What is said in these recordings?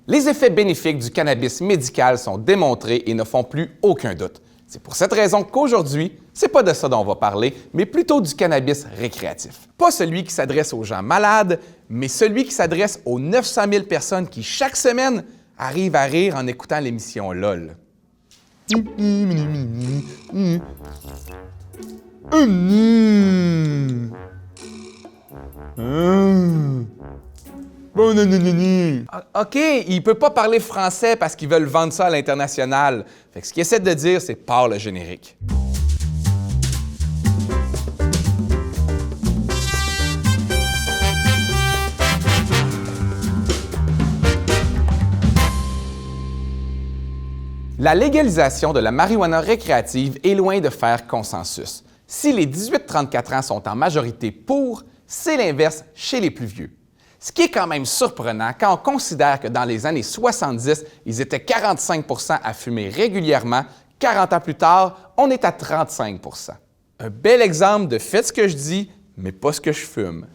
Les effets bénéfiques du cannabis médical sont démontrés et ne font plus aucun doute. C'est pour cette raison qu'aujourd'hui, c'est pas de ça dont on va parler, mais plutôt du cannabis récréatif. Pas celui qui s'adresse aux gens malades, mais celui qui s'adresse aux 900 000 personnes qui, chaque semaine, arrivent à rire en écoutant l'émission LOL. OK, il peut pas parler français parce qu'ils veulent vendre ça à l'international. Fait que ce qu'il essaie de dire, c'est par le générique. La légalisation de la marijuana récréative est loin de faire consensus. Si les 18-34 ans sont en majorité pour, c'est l'inverse chez les plus vieux. Ce qui est quand même surprenant quand on considère que dans les années 70, ils étaient 45 % à fumer régulièrement. 40 ans plus tard, on est à 35 %. Un bel exemple de faites ce que je dis, mais pas ce que je fume.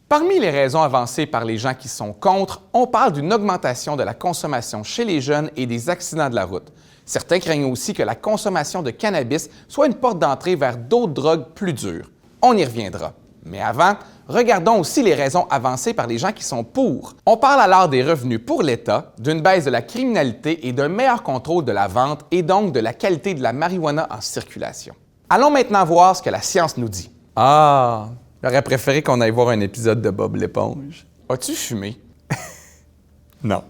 Parmi les raisons avancées par les gens qui sont contre, on parle d'une augmentation de la consommation chez les jeunes et des accidents de la route. Certains craignent aussi que la consommation de cannabis soit une porte d'entrée vers d'autres drogues plus dures. On y reviendra. Mais avant, regardons aussi les raisons avancées par les gens qui sont pour. On parle alors des revenus pour l'État, d'une baisse de la criminalité et d'un meilleur contrôle de la vente et donc de la qualité de la marijuana en circulation. Allons maintenant voir ce que la science nous dit. Ah, j'aurais préféré qu'on aille voir un épisode de Bob l'éponge. As-tu fumé? Non.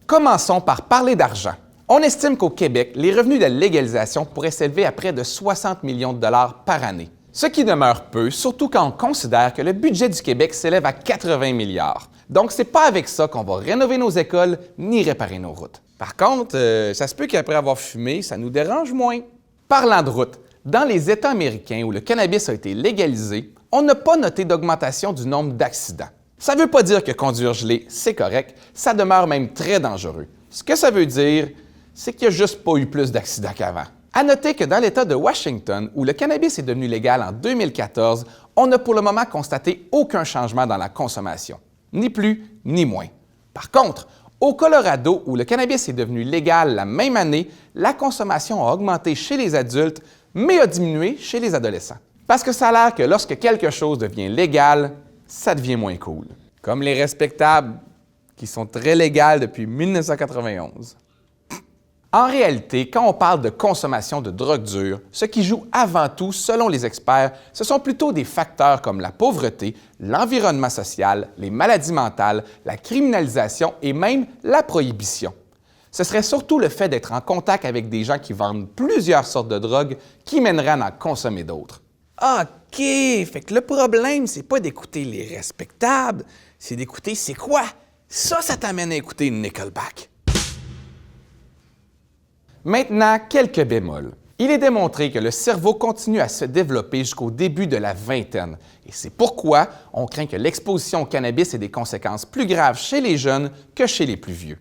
Commençons par parler d'argent. On estime qu'au Québec, les revenus de la légalisation pourraient s'élever à près de 60 millions de dollars par année. Ce qui demeure peu, surtout quand on considère que le budget du Québec s'élève à 80 milliards. Donc, c'est pas avec ça qu'on va rénover nos écoles ni réparer nos routes. Par contre, ça se peut qu'après avoir fumé, ça nous dérange moins. Parlant de routes, dans les États américains où le cannabis a été légalisé, on n'a pas noté d'augmentation du nombre d'accidents. Ça ne veut pas dire que conduire gelé, c'est correct, ça demeure même très dangereux. Ce que ça veut dire, c'est qu'il n'y a juste pas eu plus d'accidents qu'avant. À noter que dans l'État de Washington, où le cannabis est devenu légal en 2014, on n'a pour le moment constaté aucun changement dans la consommation. Ni plus, ni moins. Par contre, au Colorado, où le cannabis est devenu légal la même année, la consommation a augmenté chez les adultes, mais a diminué chez les adolescents. Parce que ça a l'air que lorsque quelque chose devient légal, ça devient moins cool. Comme les respectables, qui sont très légales depuis 1991. En réalité, quand on parle de consommation de drogue dure, ce qui joue avant tout, selon les experts, ce sont plutôt des facteurs comme la pauvreté, l'environnement social, les maladies mentales, la criminalisation et même la prohibition. Ce serait surtout le fait d'être en contact avec des gens qui vendent plusieurs sortes de drogues qui mènerait à en consommer d'autres. OK, fait que le problème, c'est pas d'écouter les respectables, c'est d'écouter c'est quoi? Ça t'amène à écouter Nickelback. Maintenant, quelques bémols. Il est démontré que le cerveau continue à se développer jusqu'au début de la vingtaine. Et c'est pourquoi on craint que l'exposition au cannabis ait des conséquences plus graves chez les jeunes que chez les plus vieux.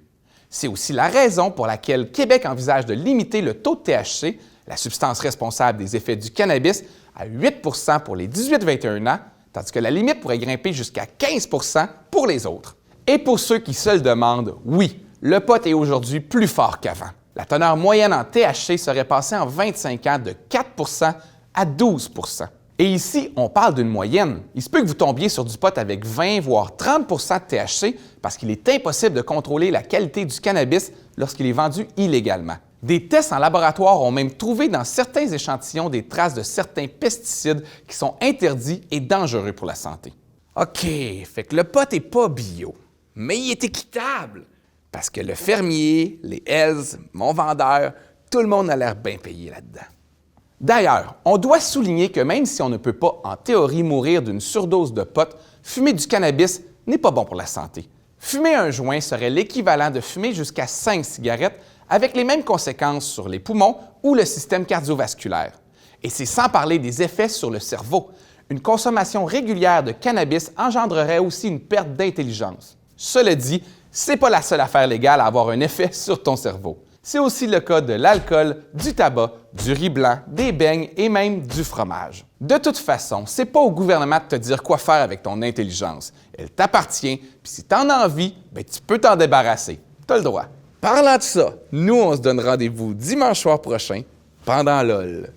C'est aussi la raison pour laquelle Québec envisage de limiter le taux de THC, la substance responsable des effets du cannabis, à 8 % pour les 18-21 ans, tandis que la limite pourrait grimper jusqu'à 15 % pour les autres. Et pour ceux qui se le demandent, oui, le pot est aujourd'hui plus fort qu'avant. La teneur moyenne en THC serait passée en 25 ans de 4 % à 12 %. Et ici, on parle d'une moyenne. Il se peut que vous tombiez sur du pot avec 20 voire 30 % de THC parce qu'il est impossible de contrôler la qualité du cannabis lorsqu'il est vendu illégalement. Des tests en laboratoire ont même trouvé dans certains échantillons des traces de certains pesticides qui sont interdits et dangereux pour la santé. OK, fait que le pot n'est pas bio, mais il est équitable. Parce que le fermier, les Hells, mon vendeur, tout le monde a l'air bien payé là-dedans. D'ailleurs, on doit souligner que même si on ne peut pas, en théorie, mourir d'une surdose de pot, fumer du cannabis n'est pas bon pour la santé. Fumer un joint serait l'équivalent de fumer jusqu'à 5 cigarettes avec les mêmes conséquences sur les poumons ou le système cardiovasculaire. Et c'est sans parler des effets sur le cerveau. Une consommation régulière de cannabis engendrerait aussi une perte d'intelligence. Cela dit, c'est pas la seule affaire légale à avoir un effet sur ton cerveau. C'est aussi le cas de l'alcool, du tabac, du riz blanc, des beignes et même du fromage. De toute façon, c'est pas au gouvernement de te dire quoi faire avec ton intelligence. Elle t'appartient, puis si t'en as envie, tu peux t'en débarrasser. t'as le droit. Parlant de ça, nous, on se donne rendez-vous dimanche soir prochain pendant LOL.